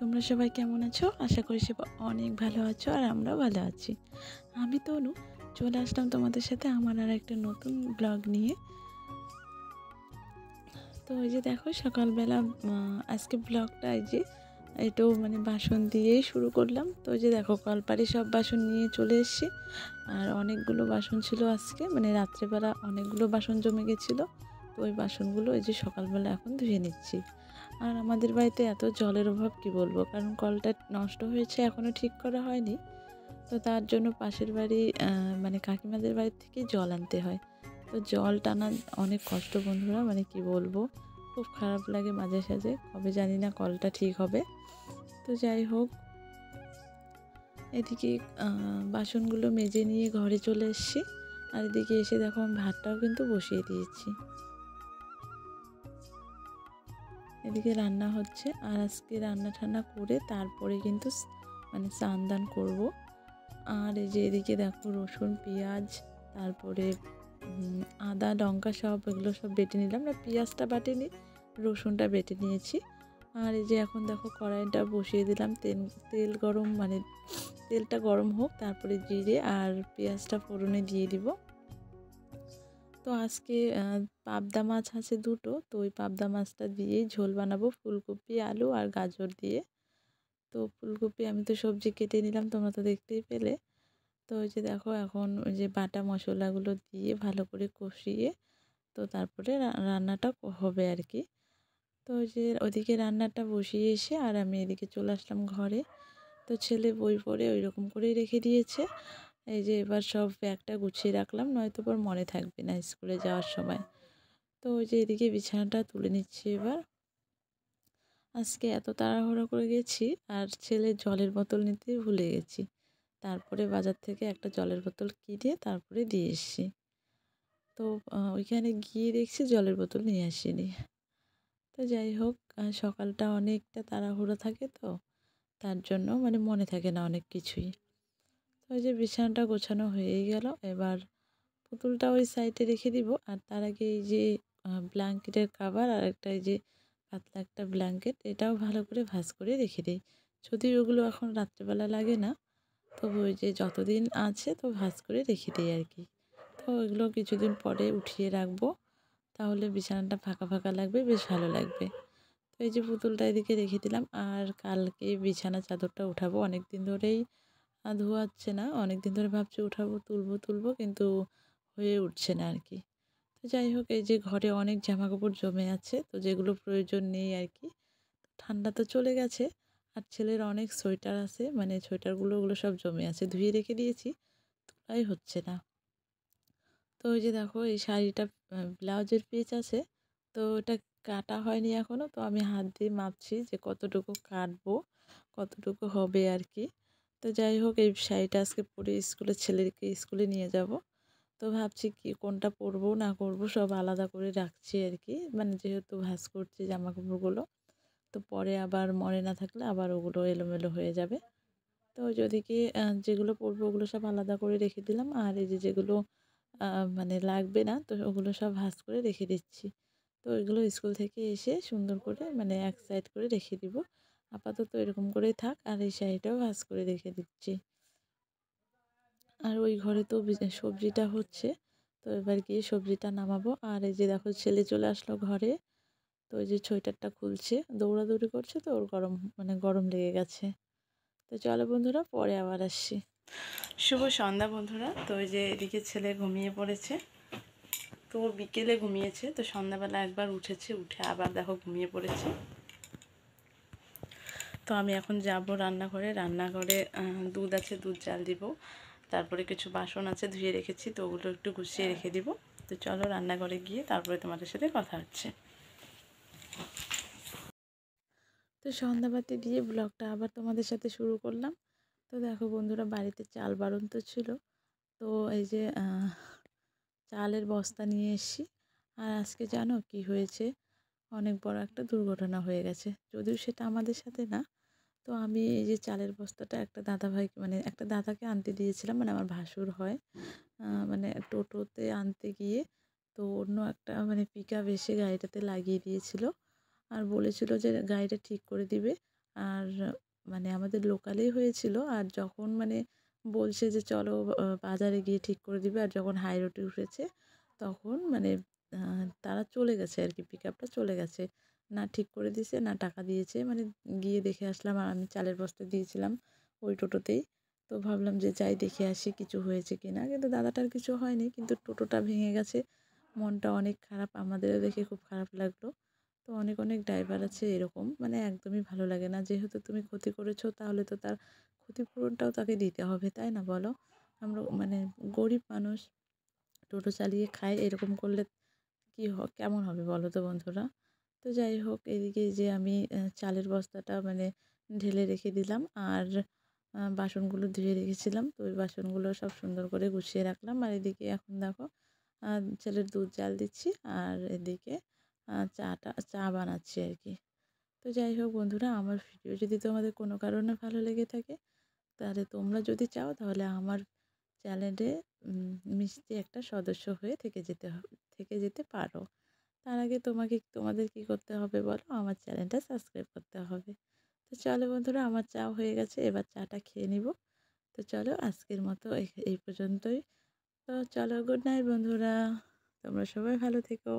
তোমরা সবাই কেমন আছো? আশা করি সবাই অনেক ভালো আছো আর আমরাও ভালো আছি। আমি তনু চলে আসলাম তোমাদের সাথে আমার আর একটা নতুন ব্লগ নিয়ে। তো ওই যে দেখো সকালবেলা আজকে ব্লগটা এই যে এটাও বাসন দিয়েই শুরু করলাম। তো ওই যে দেখো কলপারে সব বাসন নিয়ে চলে এসেছি। আর অনেকগুলো বাসন ছিল আজকে, রাত্রেবেলা অনেকগুলো বাসন জমে গেছিলো। তো ওই বাসনগুলো এই যে সকালবেলা এখন ধুয়ে নিচ্ছি। আর আমাদের বাড়িতে এত জলের অভাব কি বলবো, কারণ কলটা নষ্ট হয়েছে, এখনও ঠিক করা হয়নি। তো তার জন্য পাশের বাড়ি কাকিমাদের বাড়ি থেকে জল আনতে হয়। তো জল টানা অনেক কষ্ট বন্ধুরা, কি বলবো, খুব খারাপ লাগে মাঝে সাঝে। কবে জানি না কলটা ঠিক হবে। তো যাই হোক, এদিকে বাসনগুলো মেজে নিয়ে ঘরে চলে এসেছি। আর এদিকে এসে দেখো আমি ভাতটাও কিন্তু বসিয়ে দিয়েছি। এদিকে রান্না হচ্ছে, আর আজকে রান্না ঠান্না করে তারপরে কিন্তু স্নান দান করবো। আর এই যে এদিকে দেখো রসুন পেঁয়াজ তারপরে আদা লঙ্কা সব এগুলো সব বেটে নিলাম, না পেঁয়াজটা বাটিনি, রসুনটা বেটে নিয়েছি। আর এই যে এখন দেখো কড়াইটা বসিয়ে দিলাম, তেল গরম তেলটা গরম হোক, তারপরে জিরে আর পেঁয়াজটা ফোড়নে দিয়ে দিব। তো আজকে পাবদা মাছ আছে দুটো, তো ওই পাবদা মাছটা দিয়েই ঝোল বানাবো, ফুলকপি আলু আর গাজর দিয়ে। তো ফুলকপি আমি তো সবজি কেটে নিলাম, তোমরা তো দেখতেই পেলে। তো ওই যে দেখো এখন ওই যে বাটা মশলাগুলো দিয়ে ভালো করে কষিয়ে তো তারপরে রান্নাটা হবে আর কি। তো ওই যে ওদিকে রান্নাটা বসিয়ে এসে আর আমি এদিকে চলে আসলাম ঘরে। তো ছেলে বই পড়ে ওই রকম করেই রেখে দিয়েছে। এই যে এবার সব ব্যাগটা গুছিয়ে রাখলাম, নয়তো পর মনে থাকবে না স্কুলে যাওয়ার সময়। তো ওই যে এদিকে বিছানাটা তুলে নিচ্ছি এবার। আজকে এত তাড়াহুড়ো করে গেছি আর ছেলে জলের বোতল নিতে ভুলে গেছি। তারপরে বাজার থেকে একটা জলের বোতল কিনে তারপরে দিয়ে এসেছি। তো ওইখানে গিয়ে দেখছি জলের বোতল নিয়ে আসিনি। তো যাই হোক, সকালটা অনেকটা তাড়াহুড়ো থাকে, তো তার জন্য মনে থাকে না অনেক কিছুই। তো ওই যে বিছানাটা গোছানো হয়েই গেল, এবার পুতুলটা ওই সাইডে রেখে দিব। আর তার আগে এই যে ব্ল্যাঙ্কেটের কাভার আর একটা এই যে পাতলা একটা ব্ল্যাঙ্কেট, এটাও ভালো করে ভাঁজ করে রেখে দিই। যদিও ওগুলো এখন রাত্রেবেলা লাগে না, তবু ওই যে যতদিন আছে তো ভাঁজ করে রেখে দিই আর কি। তো এগুলো কিছুদিন পরে উঠিয়ে রাখবো, তাহলে বিছানাটা ফাঁকা ফাঁকা লাগবে, বেশ ভালো লাগবে। তো এই যে পুতুলটা এদিকে রেখে দিলাম। আর কালকে বিছানা চাদরটা উঠাবো, অনেক দিন ধরেই ধোয়া হচ্ছে না, অনেক দিন ধরে ভাবছি উঠাবো, তুলবো কিন্তু হয়ে উঠছে না আর কি। তো যাই হোক, এই যে ঘরে অনেক জামা কাপড় জমে আছে, তো যেগুলো প্রয়োজন নেই আর কি। ঠান্ডা তো চলে গেছে, আর ছেলের অনেক সোয়েটার আছে, সোয়েটারগুলো ওগুলো সব জমে আছে, ধুয়ে রেখে দিয়েছি, তোলাই হচ্ছে না। তো ওই যে দেখো এই শাড়িটা ব্লাউজের পিস আছে, তো ওটা কাটা হয়নি এখনও। তো আমি হাত দিয়ে মাপছি যে কতটুকু কাটবো, কতটুকু হবে আর কি। তো যাই হোক, এই শাড়িটা আজকে পরে ছেলেকে স্কুলে নিয়ে যাব। তো ভাবছি কি কোনটা পরবো না করবো সব আলাদা করে রাখছি আর কি, যেহেতু ভাঁজ করছি জামা কাপড়গুলো, তো পরে আবার মনে না থাকলে আবার ওগুলো এলোমেলো হয়ে যাবে। তো যদি কি যেগুলো পরবো ওগুলো সব আলাদা করে রেখে দিলাম, আর এই যে যেগুলো লাগবে না, তো ওগুলো সব ভাঁজ করে রেখে দিচ্ছি। তো এগুলো স্কুল থেকে এসে সুন্দর করে এক সাইড করে রেখে দিব। আপাতত এরকম করেই থাক, আর এই শাড়িটাও ভাঁজ করে রেখে দিচ্ছি। আর ওই ঘরে তো সবজিটা হচ্ছে, তো এবার গিয়ে সবজিটা নামাবো। আর এই যে দেখো ছেলে চলে আসলো ঘরে, তো ওই যে সোয়েটারটা খুলছে, দৌড়াদৌড়ি করছে, তো ওর গরম লেগে গেছে। তো চলো বন্ধুরা, পরে আবার আসছি। শুভ সন্ধ্যা বন্ধুরা। তো ওই যে এদিকে ছেলে ঘুমিয়ে পড়েছে, তো বিকেলে ঘুমিয়েছে, তো সন্ধ্যাবেলা একবার উঠেছে, উঠে আবার দেখো ঘুমিয়ে পড়েছে। তো আমি এখন যাব রান্নাঘরে দুধ আছে, দুধ জাল দিব, তারপরে কিছু বাসন আছে ধুয়ে রেখেছি, তো ওগুলো একটু গুছিয়ে রেখে দিব। তো চলো রান্নাঘরে গিয়ে তারপরে তোমাদের সাথে কথা হচ্ছে। তো সন্ধ্যাবাতি দিয়ে ব্লগটা আবার তোমাদের সাথে শুরু করলাম। তো দেখো বন্ধুরা, বাড়িতে চাল বাড়ন্ত ছিল, তো এই যে চালের বস্তা নিয়ে এসেছি। আর আজকে জানো কি হয়েছে, অনেক বড় একটা দুর্ঘটনা হয়ে গেছে, যদিও সেটা আমাদের সাথে না। তো আমি এই যে চালের বস্তাটা একটা দাদাভাই একটা দাদাকে আনতে দিয়েছিলাম, আমার ভাসুর হয়, টোটোতে আনতে গিয়ে তো অন্য একটা পিকআপ এসে গাড়িটাতে লাগিয়ে দিয়েছিল, আর বলেছিল যে গাড়িটা ঠিক করে দিবে, আর মানে আমাদের লোকালেই হয়েছিল। আর যখন মানে বলছে যে চলো বাজারে গিয়ে ঠিক করে দিবে, আর যখন হাই রোডে উঠেছে তখন মানে তারা চলে গেছে আর কি, পিকআপটা চলে গেছে। না ঠিক করে দিয়েছে না টাকা দিয়েছে। মানে গিয়ে দেখে আসলাম, আর আমি চালের বস্তা দিয়েছিলাম ওই টোটোতেই। তো ভাবলাম যে যাই দেখে আসি কিছু হয়েছে কিনা, কিন্তু দাদাটার কিছু হয়নি, কিন্তু টোটোটা ভেঙে গেছে। মনটা অনেক খারাপ, আমাদেরও দেখে খুব খারাপ লাগলো। তো অনেক অনেক ড্রাইভার আছে এরকম, মানে একদমই ভালো লাগে না। যেহেতু তুমি ক্ষতি করেছো তাহলে তো তার ক্ষতিপূরণটাও তাকে দিতে হবে, তাই না বলো? আমরা মানে গরিব মানুষ, টোটো চালিয়ে খাই, এরকম করলে কেমন হবে বলো তো বন্ধুরা? তো যাই হোক, এদিকে যে আমি চালের বস্তাটা মানে ঢেলে রেখে দিলাম, আর বাসনগুলো ধুয়ে রেখেছিলাম। তো ওই বাসনগুলো সব সুন্দর করে গুছিয়ে রাখলাম। আর এদিকে এখন দেখো ছেলের দুধ জাল দিচ্ছি, আর এদিকে চা বানাচ্ছি আর কি। তো যাই হোক বন্ধুরা, আমার ভিডিও যদি তোমাদের কোনো কারণে ভালো লেগে থাকে, তাহলে তোমরা যদি চাও তাহলে আমার চ্যানেলে মিষ্টি একটা সদস্য হয়ে থেকে যেতে পারো। তার আগে তোমাদের কি করতে হবে বলো? আমার চ্যানেলটা সাবস্ক্রাইব করতে হবে। তো চলো বন্ধুরা, আমার চা হয়ে গেছে, এবার চাটা খেয়ে নিব। তো চলো আজকের মতো এই পর্যন্তই। তো চলো, গুড নাইট বন্ধুরা, তোমরা সবাই ভালো থেকো।